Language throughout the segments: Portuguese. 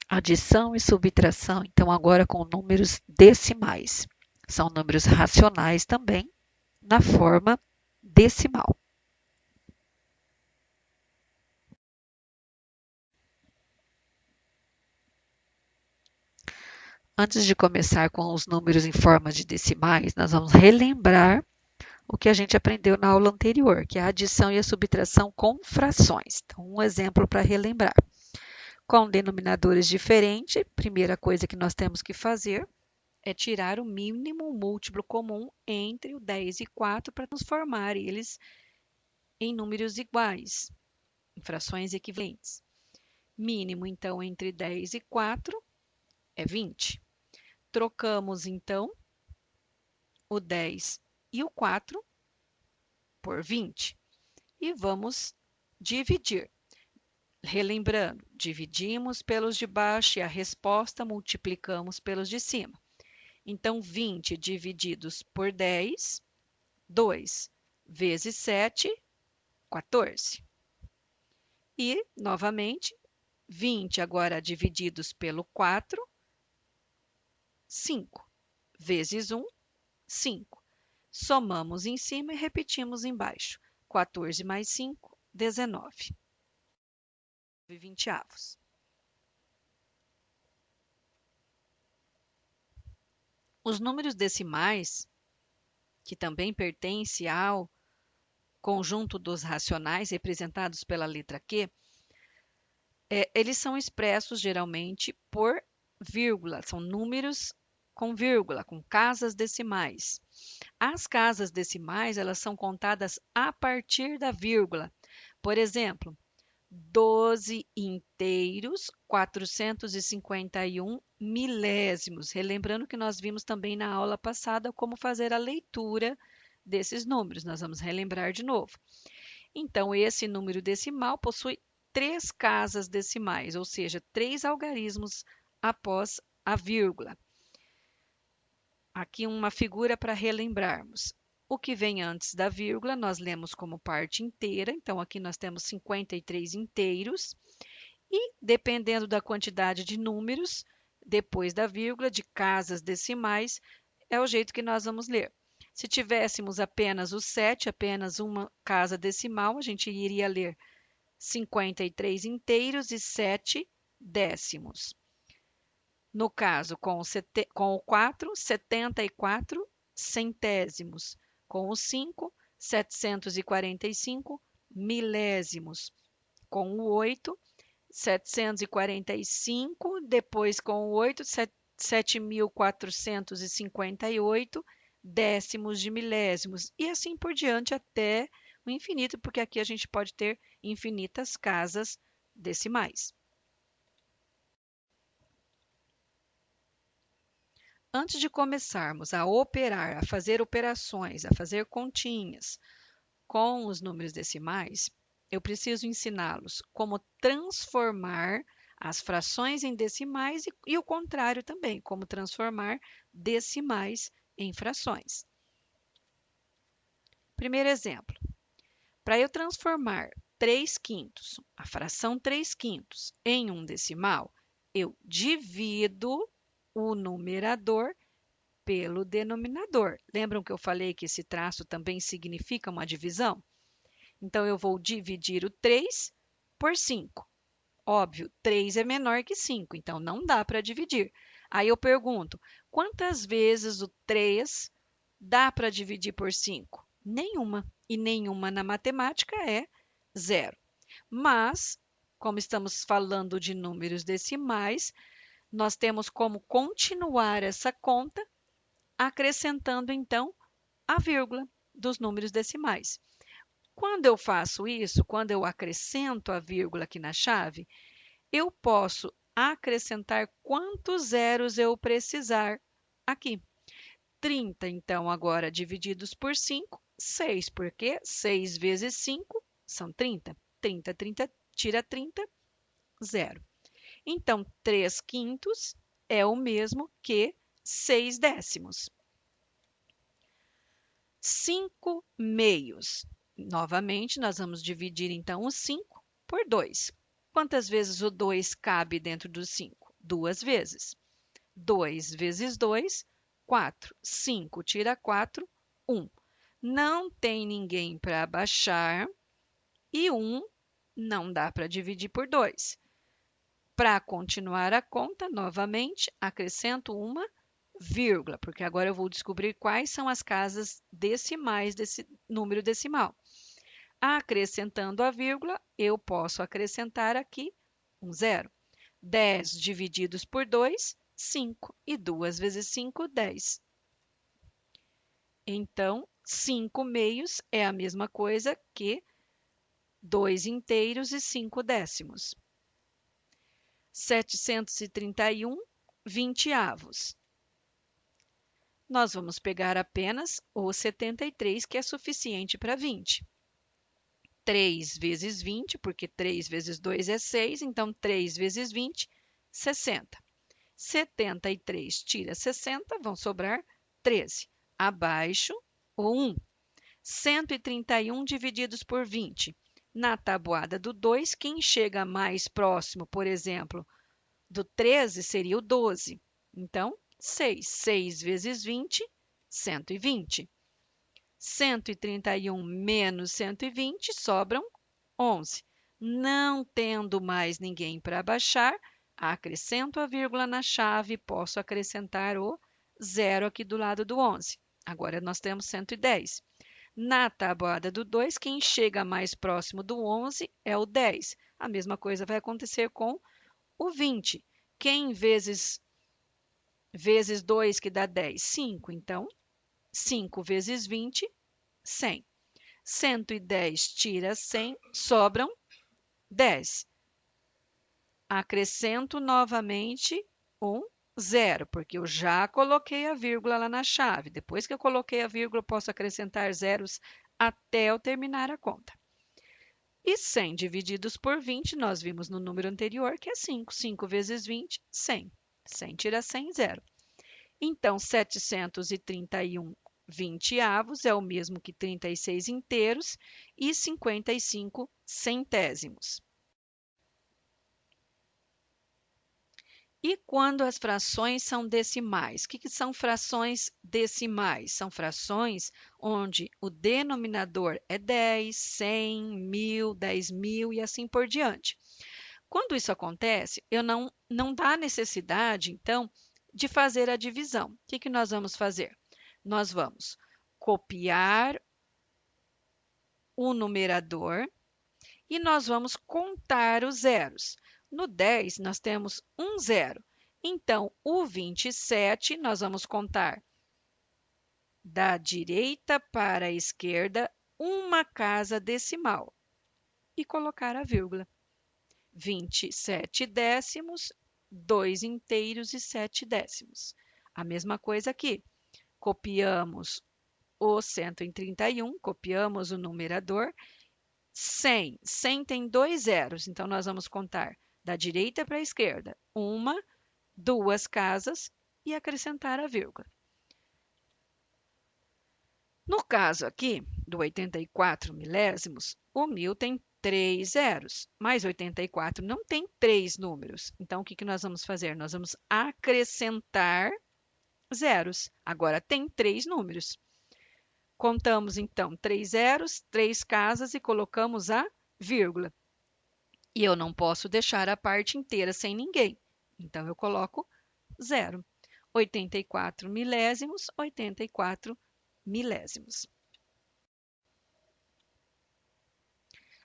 Adição e subtração, então, agora com números decimais. São números racionais também, na forma decimal. Antes de começar com os números em forma de decimais, nós vamos relembrar o que a gente aprendeu na aula anterior, que é a adição e a subtração com frações. Então, um exemplo para relembrar. Com denominadores diferentes, primeira coisa que nós temos que fazer é tirar o mínimo múltiplo comum entre o 10 e 4 para transformar eles em números iguais, em frações equivalentes. Mínimo, então, entre 10 e 4 é 20. Trocamos, então, o 10 e o 4 por 20 e vamos dividir. Relembrando, dividimos pelos de baixo e a resposta multiplicamos pelos de cima. Então, 20 divididos por 10, 2 vezes 7, 14. E, novamente, 20 agora divididos pelo 4, 5. Vezes 1, 5. Somamos em cima e repetimos embaixo. 14 mais 5, 19. 20avos. Os números decimais, que também pertencem ao conjunto dos racionais representados pela letra Q, eles são expressos geralmente por vírgula, são números com vírgula, com casas decimais. As casas decimais, elas são contadas a partir da vírgula. Por exemplo, 12 inteiros, 451 milésimos. Relembrando que nós vimos também na aula passada como fazer a leitura desses números. Nós vamos relembrar de novo. Então, esse número decimal possui 3 casas decimais, ou seja, 3 algarismos após a vírgula. Aqui uma figura para relembrarmos. O que vem antes da vírgula, nós lemos como parte inteira. Então, aqui nós temos 53 inteiros. E, dependendo da quantidade de números, depois da vírgula, de casas decimais, é o jeito que nós vamos ler. Se tivéssemos apenas o 7, apenas uma casa decimal, a gente iria ler 53 inteiros e 7 décimos. No caso, com o 4, 74 centésimos. Com o 5, 745 milésimos. Com o 8, 745, depois com o 8, 7.458 décimos de milésimos, e assim por diante até o infinito, porque aqui a gente pode ter infinitas casas decimais. Antes de começarmos a operar, a fazer operações, a fazer continhas com os números decimais, eu preciso ensiná-los como transformar as frações em decimais e o contrário também, como transformar decimais em frações. Primeiro exemplo. Para eu transformar 3 quintos, a fração 3 quintos, em um decimal, eu divido o numerador pelo denominador. Lembram que eu falei que esse traço também significa uma divisão? Então, eu vou dividir o 3 por 5. Óbvio, 3 é menor que 5, então não dá para dividir. Aí eu pergunto, quantas vezes o 3 dá para dividir por 5? Nenhuma. E nenhuma na matemática é zero. Mas, como estamos falando de números decimais, nós temos como continuar essa conta acrescentando, então, a vírgula dos números decimais. Quando eu faço isso, quando eu acrescento a vírgula aqui na chave, eu posso acrescentar quantos zeros eu precisar aqui. 30, então, agora divididos por 5, 6, porque 6 vezes 5 são 30. 30, 30, tira 30, zero. Então, 3 quintos é o mesmo que 6 décimos. 5 meios. Novamente, nós vamos dividir, então, o 5 por 2. Quantas vezes o 2 cabe dentro do 5? duas vezes. 2 vezes 2, 4. 5 tira 4, 1. Não tem ninguém para abaixar e 1 não dá para dividir por 2. Para continuar a conta, novamente, acrescento uma vírgula, porque agora eu vou descobrir quais são as casas decimais desse número decimal. Acrescentando a vírgula, eu posso acrescentar aqui um zero. 10 divididos por 2, 5. E 2 vezes 5, 10. Então, 5 meios é a mesma coisa que 2 inteiros e 5 décimos. 731 vinteavos. Nós vamos pegar apenas o 73, que é suficiente para 20. 3 vezes 20, porque 3 vezes 2 é 6, então 3 vezes 20, 60. 73 tira 60, vão sobrar 13. Abaixo, o 1. 131 divididos por 20. Na tabuada do 2, quem chega mais próximo, por exemplo, do 13 seria o 12. Então, 6. 6 vezes 20, 120. 131 menos 120, sobram 11. Não tendo mais ninguém para baixar, acrescento a vírgula na chave, posso acrescentar o zero aqui do lado do 11. Agora nós temos 110. Na tabuada do 2, quem chega mais próximo do 11 é o 10. A mesma coisa vai acontecer com o 20. Quem vezes 2 que dá 10? 5. Então, 5 vezes 20, 100. 110 tira 100, sobram 10. Acrescento novamente um zero, porque eu já coloquei a vírgula lá na chave. Depois que eu coloquei a vírgula, eu posso acrescentar zeros até eu terminar a conta. E 100 divididos por 20, nós vimos no número anterior, que é 5. 5 vezes 20, 100. 100 tira 100, zero. Então, 731 vinteavos é o mesmo que 36 inteiros e 55 centésimos. E quando as frações são decimais? O que são frações decimais? São frações onde o denominador é 10, 100, 1000, 10.000 e assim por diante. Quando isso acontece, não dá necessidade, então, de fazer a divisão. O que nós vamos fazer? Nós vamos copiar o numerador e nós vamos contar os zeros. No 10, nós temos um zero. Então, o 27, nós vamos contar da direita para a esquerda uma casa decimal e colocar a vírgula. 27 décimos, 2 inteiros e 7 décimos. A mesma coisa aqui. Copiamos o 131, copiamos o numerador. 100. 100 tem 2 zeros, então nós vamos contar da direita para a esquerda. Uma, duas casas e acrescentar a vírgula. No caso aqui, do 84 milésimos, o 1000 tem 3 zeros, mas 84 não tem 3 números. Então, o que nós vamos fazer? Nós vamos acrescentar zeros. Agora tem 3 números. Contamos, então, 3 zeros, 3 casas e colocamos a vírgula. E eu não posso deixar a parte inteira sem ninguém. Então, eu coloco zero. 84 milésimos, 84 milésimos.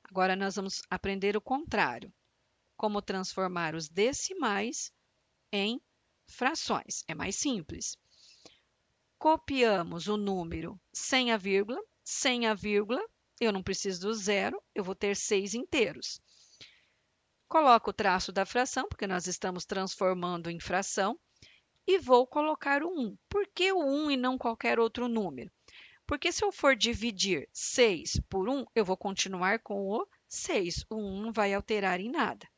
Agora, nós vamos aprender o contrário. Como transformar os decimais em frações. É mais simples. Copiamos o número sem a vírgula. Sem a vírgula, eu não preciso do zero, eu vou ter 6 inteiros. Coloco o traço da fração, porque nós estamos transformando em fração, e vou colocar o 1. Por que o 1 e não qualquer outro número? Porque se eu for dividir 6 por 1, eu vou continuar com o 6. O 1 não vai alterar em nada.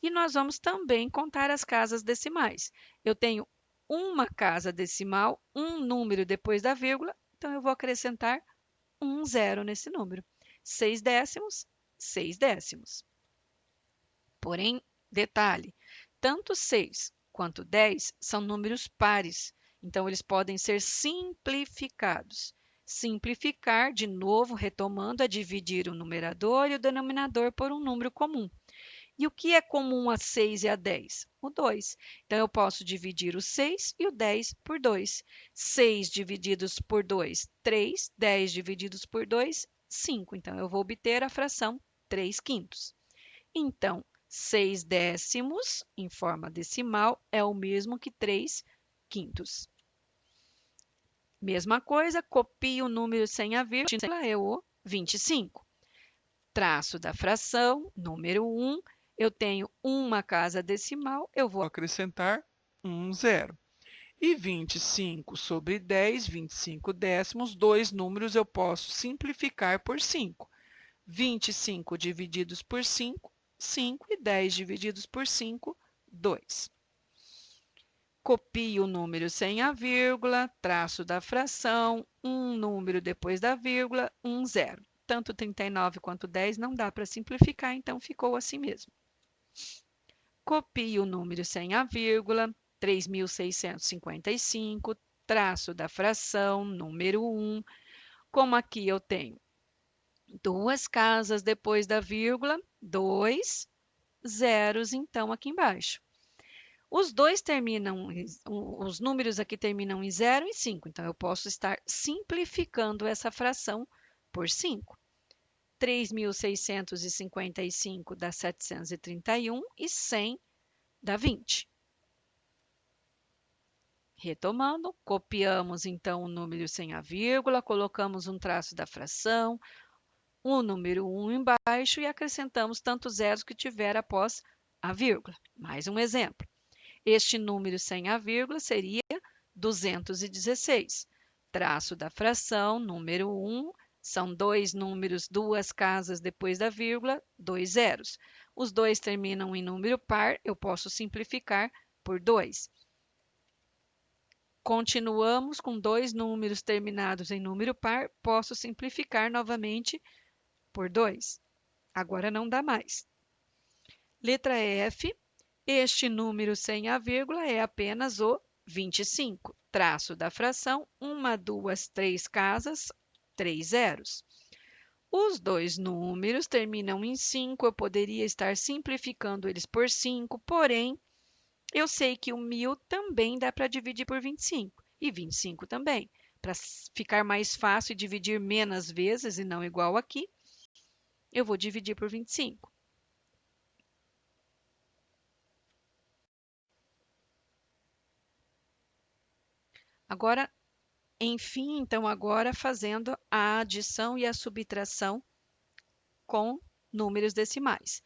E nós vamos também contar as casas decimais. Eu tenho uma casa decimal, um número depois da vírgula, então eu vou acrescentar um zero nesse número. 6 décimos, 6 décimos. Porém, detalhe, Tanto 6 quanto 10 são números pares, então eles podem ser simplificados. Simplificar, de novo, retomando, é dividir o numerador e o denominador por um número comum. E o que é comum a 6 e a 10? O 2. Então, eu posso dividir o 6 e o 10 por 2. 6 divididos por 2, 3. 10 divididos por 2, 5. Então, eu vou obter a fração 3 quintos. Então, 6 décimos, em forma decimal, é o mesmo que 3 quintos. Mesma coisa, copio o número sem a vírgula, é o 25. Traço da fração, número 1, eu tenho uma casa decimal, eu vou acrescentar um zero. E 25 sobre 10, 25 décimos, dois números eu posso simplificar por 5. 25 divididos por 5, 5, e 10 divididos por 5, 2. Copio o número sem a vírgula, traço da fração, um número depois da vírgula, um zero. Tanto 39 quanto 10 não dá para simplificar, então ficou assim mesmo. Copio o número sem a vírgula, 3.655, traço da fração, número 1. Como aqui eu tenho duas casas depois da vírgula, dois zeros, então, aqui embaixo. Os dois terminam, os números aqui terminam em 0 e 5, então eu posso estar simplificando essa fração por 5. 3.655 dá 731 e 100 dá 20. Retomando, copiamos então o número sem a vírgula, colocamos um traço da fração, o número 1 embaixo e acrescentamos tantos zeros que tiver após a vírgula. Mais um exemplo. Este número sem a vírgula seria 216. Traço da fração, número 1, são dois números, duas casas depois da vírgula, dois zeros. Os dois terminam em número par, eu posso simplificar por 2. Continuamos com dois números terminados em número par, posso simplificar novamente por 2. Agora não dá mais. Letra F. Este número sem a vírgula é apenas o 25. Traço da fração, uma, duas, três casas, três zeros. Os dois números terminam em 5, eu poderia estar simplificando eles por 5, porém, eu sei que o 1.000 também dá para dividir por 25, e 25 também. Para ficar mais fácil dividir menos vezes e não igual aqui, eu vou dividir por 25. Agora, enfim, então agora fazendo a adição e a subtração com números decimais.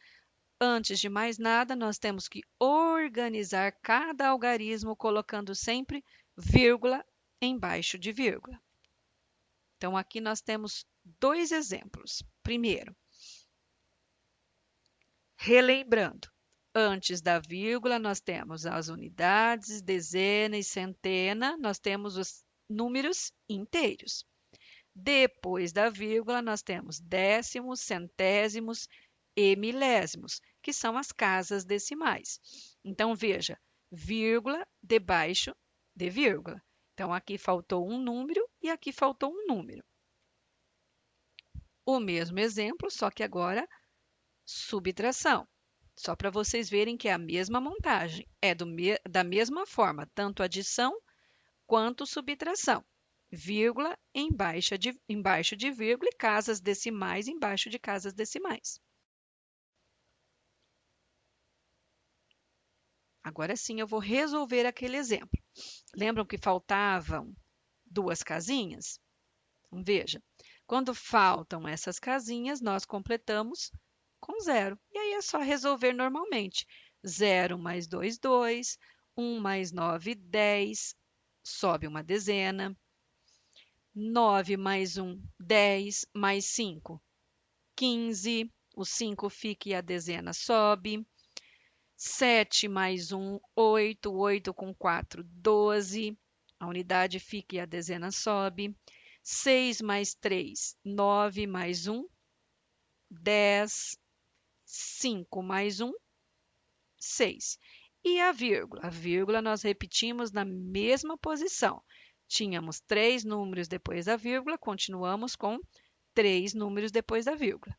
Antes de mais nada, nós temos que organizar cada algarismo colocando sempre vírgula embaixo de vírgula. Então, aqui nós temos dois exemplos. Primeiro, relembrando, antes da vírgula nós temos as unidades, dezena e centena, nós temos os números inteiros. Depois da vírgula, nós temos décimos, centésimos e milésimos, que são as casas decimais. Então, veja, vírgula debaixo de vírgula. Então, aqui faltou um número e aqui faltou um número. O mesmo exemplo, só que agora subtração. Só para vocês verem que é a mesma montagem. É da mesma forma, tanto adição quanto subtração. Vírgula embaixo de vírgula e casas decimais embaixo de casas decimais. Agora sim, eu vou resolver aquele exemplo. Lembram que faltavam duas casinhas? Então, veja, quando faltam essas casinhas, nós completamos com zero. E aí é só resolver normalmente. 0 mais 2, 2. 1 mais 9, 10. Sobe uma dezena. 9 mais 1, 10, mais 5, 15. O 5 fica e a dezena sobe. 7 mais 1, 8. 8 com 4, 12. A unidade fica e a dezena sobe. 6 mais 3, 9 mais 1, 10. 5 mais 1, 6. E a vírgula? A vírgula nós repetimos na mesma posição. Tínhamos 3 números depois da vírgula, continuamos com 3 números depois da vírgula.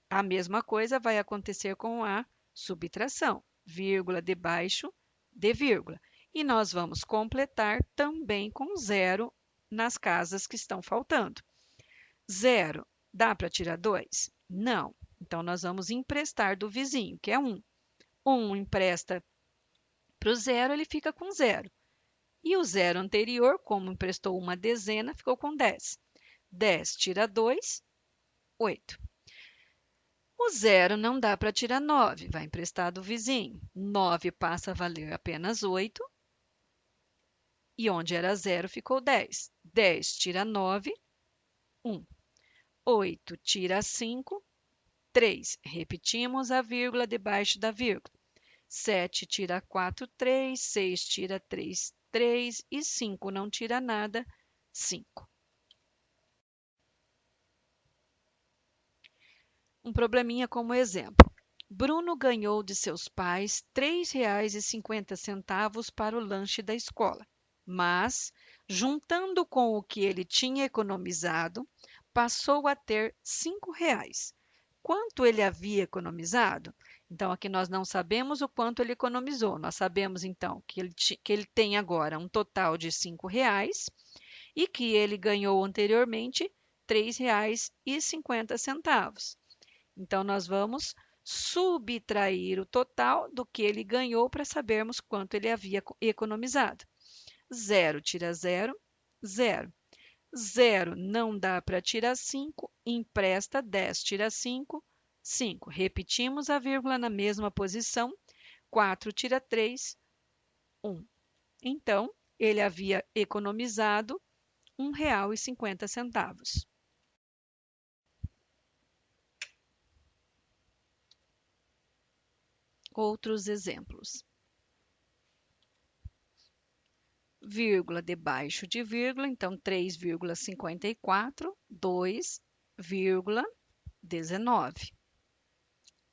A mesma coisa vai acontecer com a subtração, vírgula debaixo de vírgula. E nós vamos completar também com zero nas casas que estão faltando. Zero, dá para tirar 2? Não. Então, nós vamos emprestar do vizinho, que é 1. 1 empresta para o zero, ele fica com 0. E o zero anterior, como emprestou uma dezena, ficou com 10. 10 tira 2, 8. O zero não dá para tirar 9, vai emprestar do vizinho. 9 passa a valer apenas 8. E onde era 0 ficou 10. 10 tira 9, 1. 8 tira 5, 3. Repetimos a vírgula debaixo da vírgula. 7 tira 4, 3. 6 tira 3, 3. E 5 não tira nada, 5. Um probleminha como exemplo. Bruno ganhou de seus pais R$ 3,50 para o lanche da escola, mas, juntando com o que ele tinha economizado, passou a ter R$ 5,00. Quanto ele havia economizado? Então, aqui nós não sabemos o quanto ele economizou. Nós sabemos, então, que ele tem agora um total de R$ 5,00 e que ele ganhou anteriormente R$ 3,50. Então, nós vamos subtrair o total do que ele ganhou para sabermos quanto ele havia economizado. 0 tira 0, 0. 0 não dá para tirar 5, empresta 10 tira 5, 5. Repetimos a vírgula na mesma posição. 4 tira 3, 1. Então, ele havia economizado R$ 1,50. Outros exemplos. Vírgula debaixo de vírgula, então 3,54, 2,19.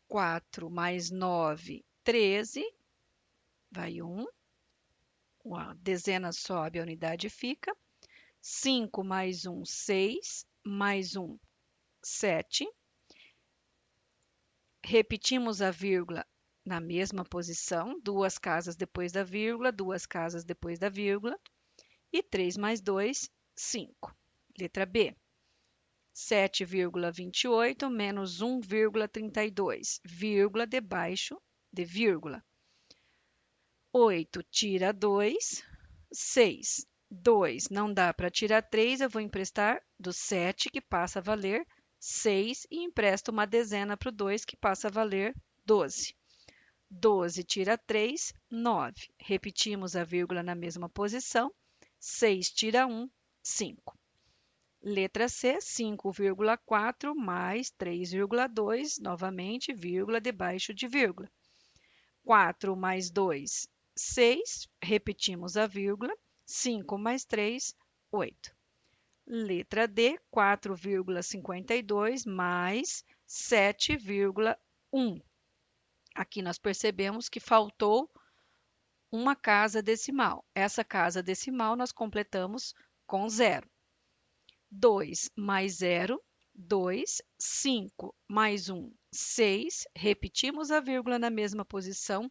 4 mais 9, 13, vai 1. A dezena sobe, a unidade fica. 5 mais 1, 6, mais 1, 7. Repetimos a vírgula na mesma posição, 2 casas depois da vírgula, 2 casas depois da vírgula. E 3 mais 2, 5. Letra B. 7,28 menos 1,32, vírgula debaixo de vírgula. 8 tira 2, 6. 2 não dá para tirar 3, eu vou emprestar do 7, que passa a valer 6, e empresto uma dezena para o 2, que passa a valer 12. 12 tira 3, 9. Repetimos a vírgula na mesma posição. 6 tira 1, 5. Letra C, 5,4 mais 3,2, novamente, vírgula debaixo de vírgula. 4 mais 2, 6. Repetimos a vírgula. 5 mais 3, 8. Letra D, 4,52 mais 7,1. Aqui nós percebemos que faltou uma casa decimal. Essa casa decimal nós completamos com 0. 2 mais 0, 2. 5 mais 1, 6. Repetimos a vírgula na mesma posição.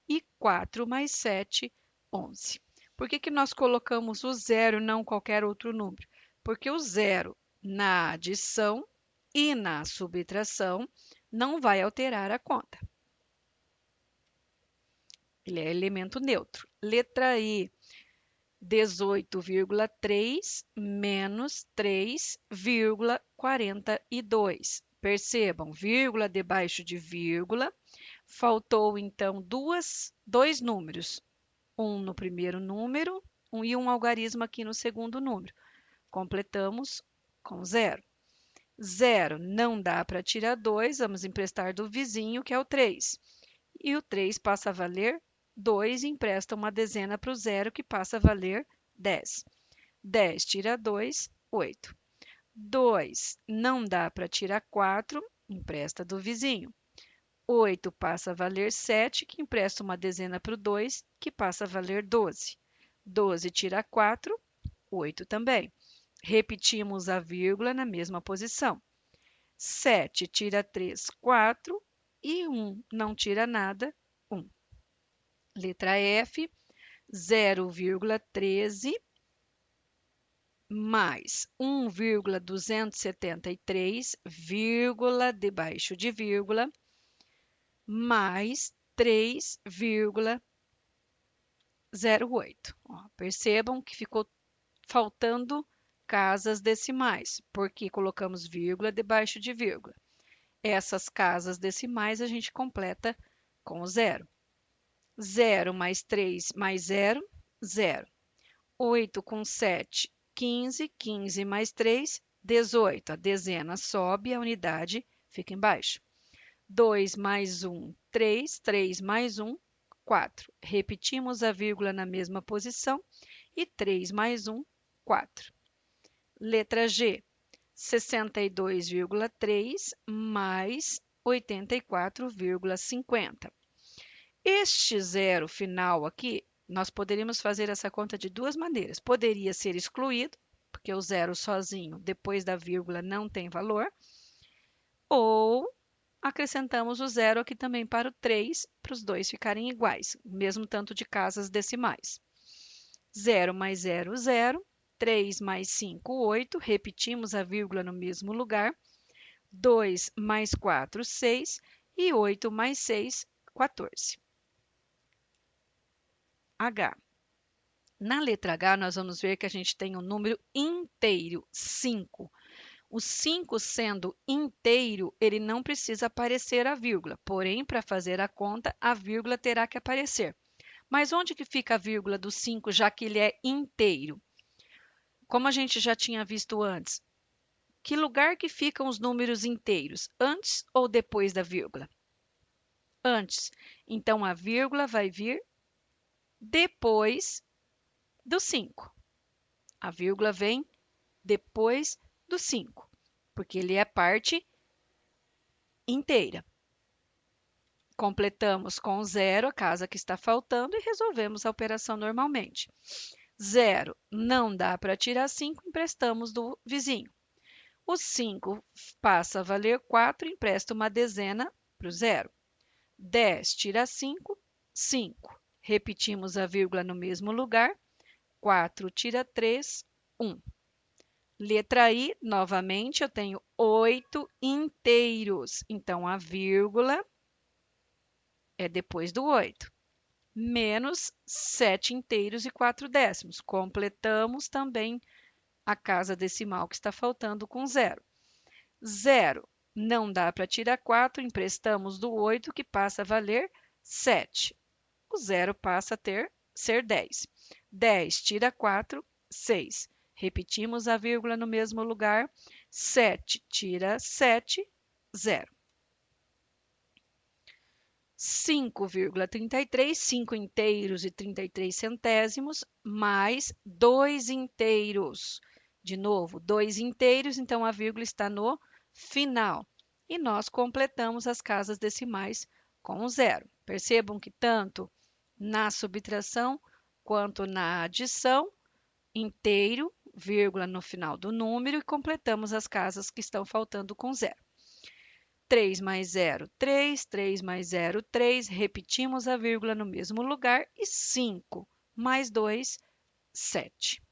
E 4 mais 7, 11. Por que nós colocamos o 0 e não qualquer outro número? Porque o 0 na adição e na subtração não vai alterar a conta. Ele é elemento neutro. Letra I, 18,3 menos 3,42. Percebam, vírgula debaixo de vírgula. Faltou, então, dois números. Um no primeiro número e um algarismo aqui no segundo número. Completamos com 0. 0 não dá para tirar 2, vamos emprestar do vizinho, que é o 3. E o 3 passa a valer 2 e empresta uma dezena para o 0, que passa a valer 10. 10 tira 2, 8. 2 não dá para tirar 4, empresta do vizinho. 8 passa a valer 7, que empresta uma dezena para o 2, que passa a valer 12. 12 tira 4, 8 também. Repetimos a vírgula na mesma posição. 7 tira 3, 4 e 1 não tira nada, 1. Letra F, 0,13 mais 1,273, vírgula debaixo de vírgula, mais 3,08. Percebam que ficou faltando casas decimais, porque colocamos vírgula debaixo de vírgula. Essas casas decimais a gente completa com zero. 0 mais 3 mais 0, 0. 8 com 7, 15. 15 mais 3, 18. A dezena sobe, a unidade fica embaixo. 2 mais 1, 3. 3 mais 1, 4. Repetimos a vírgula na mesma posição. E 3 mais 1, 4. Letra G, 62,3 mais 84,50. Este zero final aqui, nós poderíamos fazer essa conta de duas maneiras. Poderia ser excluído, porque o zero sozinho, depois da vírgula, não tem valor. Ou acrescentamos o zero aqui também para o 3, para os dois ficarem iguais, o mesmo tanto de casas decimais. 0 mais 0, 0. 3 mais 5, 8. Repetimos a vírgula no mesmo lugar. 2 mais 4, 6. E 8 mais 6, 14. H. Na letra H, nós vamos ver que a gente tem um número inteiro, 5. O 5 sendo inteiro, ele não precisa aparecer a vírgula. Porém, para fazer a conta, a vírgula terá que aparecer. Mas onde que fica a vírgula do 5, já que ele é inteiro? Como a gente já tinha visto antes, que lugar que ficam os números inteiros? Antes ou depois da vírgula? Antes. Então, a vírgula vai vir depois do 5. A vírgula vem depois do 5, porque ele é parte inteira. Completamos com 0 a casa que está faltando e resolvemos a operação normalmente. 0 não dá para tirar 5, emprestamos do vizinho. O 5 passa a valer 4, empresta uma dezena para o 0. 10 tira 5, 5. Repetimos a vírgula no mesmo lugar. 4 tira 3, 1. Letra I, novamente, eu tenho 8 inteiros. Então, a vírgula é depois do 8. Menos 7 inteiros e 4 décimos. Completamos também a casa decimal que está faltando com 0. 0 não dá para tirar 4, emprestamos do 8, que passa a valer 7. O 0 passa a ser 10. 10 tira 4, 6. Repetimos a vírgula no mesmo lugar. 7 tira 7, 0. 5,33, 5 inteiros e 33 centésimos, mais 2 inteiros. De novo, 2 inteiros, então a vírgula está no final. E nós completamos as casas decimais com o 0. Percebam que tanto na subtração quanto na adição, inteiro, vírgula no final do número, e completamos as casas que estão faltando com 0. 3 mais 0, 3. 3 mais 0, 3. Repetimos a vírgula no mesmo lugar. E 5 mais 2, 7.